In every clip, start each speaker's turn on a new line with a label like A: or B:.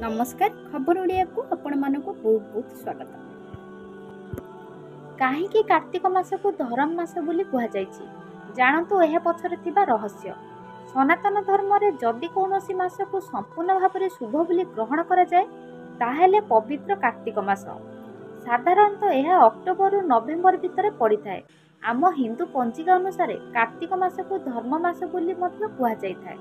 A: नमस्कार खबर ओडिया को आपण मानक बहुत बहुत स्वागत। कहीं कार्तिक मास को धर्म मास बोली कह जानतु यह पछरे थिबा रहस्य। सनातन धर्म रे जदि कौनसी मास को संपूर्ण भाव में शुभ बोली ग्रहण करा जाए ताहेले पवित्र कार्तिक मास। साधारणतः यह अक्टोबर रु नवेम्बर भितर पड़ी थाए। आम हिंदू पंजिका अनुसार कार्तिक मास को धर्म मास बोली मध्य कह जाए।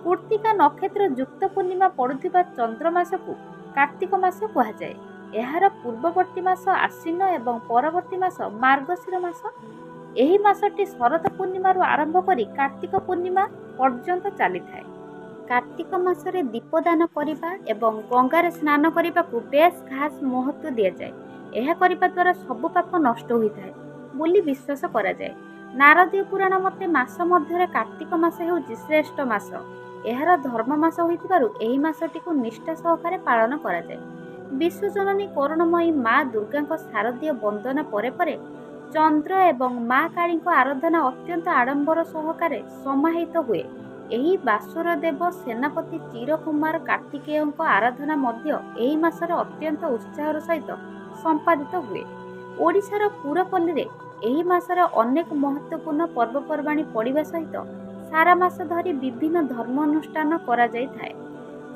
A: कृत्तिका नक्षत्र युक्त पूर्णिमा पड़ुथिबा चंद्रमास को कार्तिक मास कह जाए। एहार पूर्ववर्ती मास आश्विन एवं परवर्ती मास मार्गशीर मास। एही मासटी शरद पूर्णिमा आरंभ करी कार्तिक पूर्णिमा पर्यंत चली थाए। कार्तिक मासरे दीपदान करिबा एवं गंगारे स्नान करिबा को बेस खास महत्व दिया जाए। यह करिबा द्वारा सब पाप नष्ट होइथाए बोली विश्वास करा जाए। नारदीय पुराण मते मास मध्य कार्तिक मास हेउची श्रेष्ठ मास। एहार धर्म मास होइथिबारु एही मासटी को निष्ठा सहकारे पालन करा जाए। विश्वजननी करुणमयी माँ दुर्गा शारदीय वंदना परे परे चंद्र एवं माँ काली आराधना अत्यंत आडंबर सहकारे समाहित हुए। एही बासुर देव सेनापति चिरकुमार कार्तिकेय आराधना मध्य एही मासरे अत्यंत उत्साहर सहित संपादित हुए। ओडिशार पुरपल्ली एही मासरे अनेक महत्वपूर्ण पर्वपर्वाणी पड़िबा सहित सारा मास धरी विभिन्न धर्म अनुष्ठान करा जाय थाए।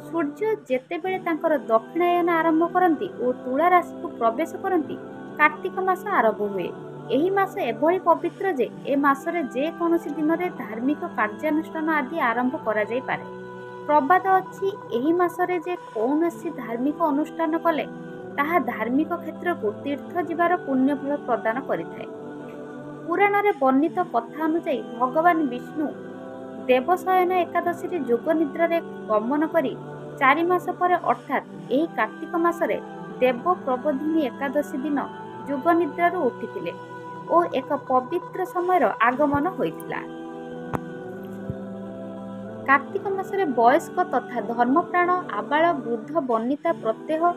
A: सूर्य जेतेबेले तांकर दक्षिणायन आरंभ करती और तुला राशि को प्रवेश करती कार्तिक मास आरंभ हुए। एही मास एभली पवित्र जे ए मासरे जे कौनसी दिन रे धार्मिक कार्यानुष्ठान आदि आरंभ करा जाय पारे। प्रबाद अछि एही मासरे जे कौनसी धार्मिक अनुष्ठान कले ताहा धार्मिक क्षेत्र को तीर्थ जीवार पुण्य फल प्रदान करिथाए। पुराण रे वर्णित कथा अनुसार भगवान विष्णु देवशयन एकादशी रे जोग निद्रा रे गमन करी 4 मास पर अर्थात एही कार्तिक मासरे देव प्रबोधिनी एकादशी दिन जोग निद्रा उठिथिले और एक पवित्र समय आगमन होइथिला। कार्तिक मासरे वयस्क तथा धर्मप्राण आबाल वृद्ध वनिता प्रत्येह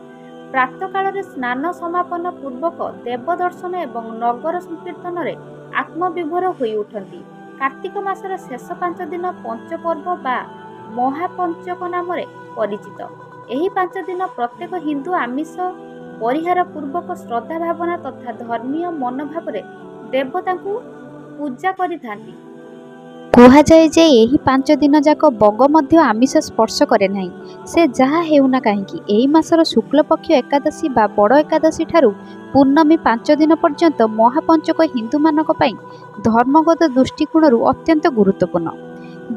A: प्रातः काल स्नान समापन पूर्वक देव दर्शन एवं नगर संकीर्तन रे आत्मविभोर होई उठंती। कार्तिक मासर शेष 5 दिन पंचपर्व बा महापंचक नाम परिचित। एही 5 दिन प्रत्येक हिंदू आमिष परिहार पूर्वक श्रद्धा भावना तथा धर्मीय मनोभाव देवता को पूजा करिथांती।
B: कुहाଯାଏ ଯେ ଏହି 5 ଦିନ ଯାକ ବଗ ମଧ୍ୟ ଆମିଷ ସ୍ପର୍ଶ କରେ ନାହିଁ। ସେ ଯାହା ହେଉନା କାହିଁକି ଏହି ମାସର ଶୁକ୍ଳପକ୍ଷ ଏକାଦଶୀ ବା ବଡ଼ ଏକାଦଶୀ ଠାରୁ ପୂର୍ଣ୍ଣମୀ 5 ଦିନ ପର୍ଯ୍ୟନ୍ତ ମହାପଞ୍ଚକ ହିନ୍ଦୁମାନଙ୍କ ପାଇଁ ଧର୍ମଗତ ଦୃଷ୍ଟିକୋଣରୁ ଅତ୍ୟନ୍ତ ଗୁରୁତ୍ୱପୂର୍ଣ୍ଣ।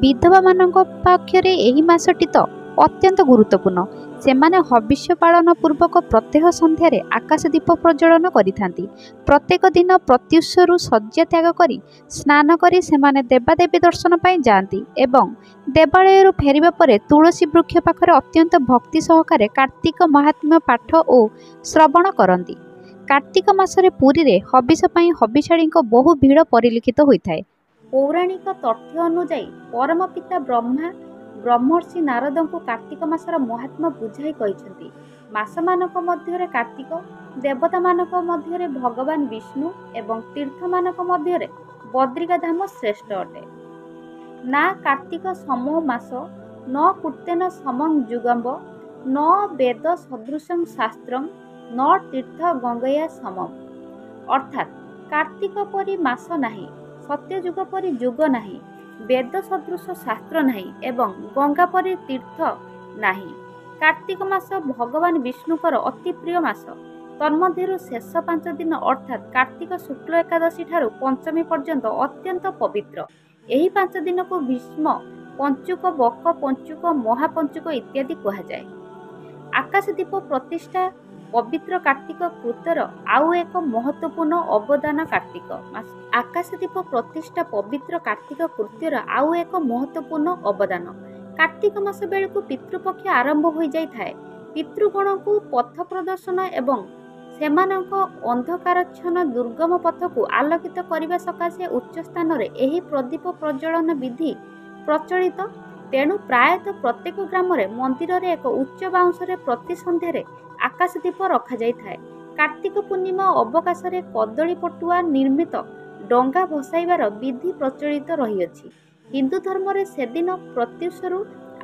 B: ବିଧବାମାନଙ୍କ ପକ୍ଷରେ ଏହି ମାସଟି ତ ଅତ୍ୟନ୍ତ ଗୁରୁତ୍ୱପୂର୍ଣ୍ଣ। ସେମାନେ ହବିଷ୍ୟ ପାଳନ ପୂର୍ବକ ପ୍ରତ୍ୟହ ସନ୍ଧ୍ୟାରେ ଆକାଶ ଦୀପ ପ୍ରଜ୍ୱଳନ କରିଥାନ୍ତି। ପ୍ରତ୍ୟେକ ଦିନ ପ୍ରତ୍ୟୁଷରୁ ଶଯ୍ୟା ତ୍ୟାଗ କରି ସ୍ନାନ କରି ସେମାନେ ଦେବାଦେବୀ ଦର୍ଶନ ପାଇଁ ଯାଆନ୍ତି ଏବଂ ଦେବାଳୟରୁ ଫେରିବା ପରେ ତୁଳସୀ ବୃକ୍ଷ ପାଖରେ ଅତ୍ୟନ୍ତ ଭକ୍ତି ସହକାରେ କାର୍ତ୍ତିକ ମହାତ୍ମ୍ୟ ପାଠ ଓ ଶ୍ରବଣ କରନ୍ତି। କାର୍ତ୍ତିକ ମାସରେ ପୁରୀରେ ହବିଷ ପାଇଁ ହବିଷାଳୀଙ୍କ ବହୁ ଭିଡ଼ ପରିଲକ୍ଷିତ ହୋଇଥାଏ।
A: ପୌରାଣିକ ତଥ୍ୟ ଅନୁଯାୟୀ ପରମ ପିତା ବ୍ରହ୍ମା ବ୍ରହ୍ମର୍ଷି ନାରଦଙ୍କୁ କାର୍ତ୍ତିକ ମାସର ମହାତ୍ମ୍ୟ ବୁଝାଇ କହିଛନ୍ତି। ମାସମାନଙ୍କ ମଧ୍ୟରେ କାର୍ତ୍ତିକ, ଦେବତାମାନଙ୍କ ମଧ୍ୟରେ ଭଗବାନ ବିଷ୍ଣୁ ଏବଂ ତୀର୍ଥମାନଙ୍କ ମଧ୍ୟରେ ବଦ୍ରିକା ଧାମ ଶ୍ରେଷ୍ଠ ଅଟେ। ନା କାର୍ତ୍ତିକ ସମୋ ମାସ ନ କୃତେନ ସମଂ ଯୁଗମ୍ବ ନ ବେଦ ସଦୃଶଂ ଶାସ୍ତ୍ରଂ ନ ତୀର୍ଥ ଗଙ୍ଗୟା ସମମ୍। ଅର୍ଥାତ୍ କାର୍ତ୍ତିକ ପରି ମାସ ନାହିଁ, ସତ୍ୟଯୁଗ ପରି ଯୁଗ ନାହିଁ, ବେଦ ସଦୃଶ ଶାସ୍ତ୍ର ନାହିଁ ଏବଂ ଗଙ୍ଗା ପରି ତୀର୍ଥ ନାହିଁ। କାର୍ତ୍ତିକ ମାସ ଭଗବାନ ବିଷ୍ଣୁଙ୍କର ଅତି ପ୍ରିୟ ମାସ। ତନ୍ମଧ୍ୟରୁ ଶେଷ 5 ଦିନ ଅର୍ଥାତ୍ କାର୍ତ୍ତିକ ଶୁକ୍ଳ ଏକାଦଶୀ ଠାରୁ ପଞ୍ଚମୀ ପର୍ଯ୍ୟନ୍ତ ଅତ୍ୟନ୍ତ ପବିତ୍ର। ଏହି 5 ଦିନକୁ ଭୀଷ୍ମ ପଞ୍ଚୁକ, ବକ ପଞ୍ଚୁକ, ମହାପଞ୍ଚୁକ ଇତ୍ୟାଦି କୁହାଯାଏ। ଆକାଶ ଦୀପ ପ୍ରତିଷ୍ଠା ପବିତ୍ର କାର୍ତ୍ତିକ କୃତ୍ୟର ଆଉ ଏକ ମହତ୍ୱପୂର୍ଣ୍ଣ ଅବଦାନ। କାର୍ତ୍ତିକ ମାସ ଆକାଶ ଦୀପ ପ୍ରତିଷ୍ଠା ପବିତ୍ର କାର୍ତ୍ତିକ କୃତ୍ୟର ଆଉ ଏକ ମହତ୍ୱପୂର୍ଣ୍ଣ ଅବଦାନ। କାର୍ତ୍ତିକ ମାସ ବେଳକୁ ପିତୃପକ୍ଷ ଆରମ୍ଭ ହୋଇଯାଇଥାଏ। ପିତୃଗଣଙ୍କୁ ପଥ ପ୍ରଦର୍ଶନ ଏବଂ ସେମାନଙ୍କ ଅନ୍ଧକାରଚ୍ଛନ୍ନ ଦୁର୍ଗମ ପଥକୁ ଆଲୋକିତ କରିବା ସକାଶେ ଉଚ୍ଚ ସ୍ଥାନରେ ଏହି ପ୍ରଦୀପ ପ୍ରଜ୍ୱଳନ ବିଧି ପ୍ରଚଳିତ। ତେଣୁ ପ୍ରାୟତଃ ପ୍ରତ୍ୟେକ ଗ୍ରାମରେ ମନ୍ଦିରରେ ଏକ ଉଚ୍ଚ ବାଉଁଶରେ ପ୍ରତି ସନ୍ଧ୍ୟାରେ ଆକାଶ ଦୀପ ରଖାଯାଇଥାଏ। କାର୍ତ୍ତିକ ପୂର୍ଣ୍ଣିମା ଅବକାଶରେ କଦଳୀ ପଟୁଆ ନିର୍ମିତ ଡଙ୍ଗା ଭସାଇବାର ବିଧି ପ୍ରଚଳିତ ରହିଅଛି। ହିନ୍ଦୁ ଧର୍ମରେ ସେଦିନ ପ୍ରତ୍ୟୁଷରୁ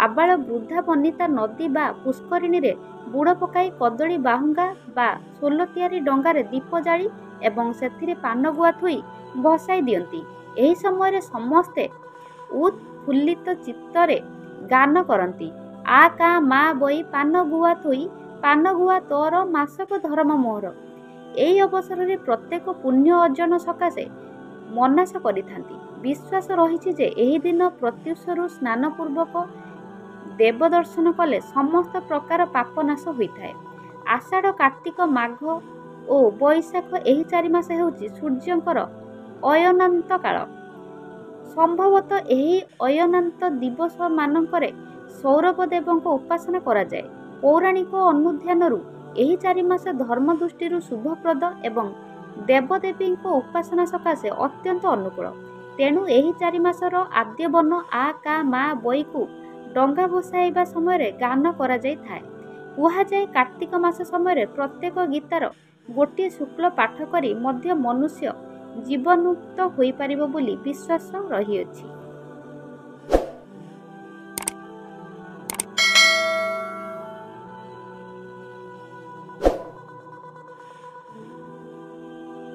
A: ଆବାଳ ବୃଦ୍ଧା ବନିତା ନଦୀ ବା ପୁଷ୍କରିଣୀରେ ବୁଡ଼ ପକାଇ କଦଳୀ ବାହୁଙ୍ଗା ବା ସୋଲ ତିଆରି ଡଙ୍ଗାରେ ଦୀପ ଜାଳି ଏବଂ ସେଥିରେ ପାନଗୁଆ ଥୋଇ ଭସାଇ ଦିଅନ୍ତି। ଏହି ସମୟରେ ସମସ୍ତେ ଉତ୍ଫୁଲ୍ଲିତ ଚିତ୍ତରେ ଗାନ କରନ୍ତି। ଆ କା ମା ବଇ ପାନ ଗୁଆ ଥୋଇ, ପାନ ଗୁଆ ତୋର ମାସକ ଧର୍ମ ମୋହର। ଏହି ଅବସରରେ ପ୍ରତ୍ୟେକ ପୁଣ୍ୟ ଅର୍ଜନ ସକାଶେ ମନାସ କରିଥାନ୍ତି। ବିଶ୍ୱାସ ରହିଛି ଯେ ଏହି ଦିନ ପ୍ରତ୍ୟୁଷରୁ ସ୍ନାନ ପୂର୍ବକ ଦେବ ଦର୍ଶନ କଲେ ସମସ୍ତ ପ୍ରକାର ପାପ ନାଶ ହୋଇଥାଏ। ଆଷାଢ଼, କାର୍ତ୍ତିକ, ମାଘ ଓ ବୈଶାଖ ଏହି 4 ମାସ ହେଉଛି ସୂର୍ଯ୍ୟଙ୍କର ଅୟନାନ୍ତ କାଳ। ସମ୍ଭବତଃ ଏହି ଅୟନାନ୍ତ ଦିବସମାନଙ୍କରେ ସୌରଭ ଦେବଙ୍କ ଉପାସନା କରାଯାଏ। ପୌରାଣିକ ଅନୁଧ୍ୟାନରୁ ଏହି 4 ମାସ ଧର୍ମ ଦୃଷ୍ଟିରୁ ଶୁଭପ୍ରଦ ଏବଂ ଦେବଦେବୀଙ୍କ ଉପାସନା ସକାଶେ ଅତ୍ୟନ୍ତ ଅନୁକୂଳ। ତେଣୁ ଏହି 4 ମାସର ଆଦ୍ୟବନ ଆ କା ମା ବଇକୁ ଡଙ୍ଗା ଭସାଇବା ସମୟରେ ଗାନ କରାଯାଇଥାଏ। କୁହାଯାଏ କାର୍ତ୍ତିକ ମାସ ସମୟରେ ପ୍ରତ୍ୟେକ ଗୀତାର ଗୋଟିଏ ଶୁକ୍ଳ ପାଠ କରି ମଧ୍ୟ ମନୁଷ୍ୟ ଜୀବନ୍ମୁକ୍ତ ହୋଇପାରିବ ବୋଲି ବିଶ୍ୱାସ ରହିଅଛି।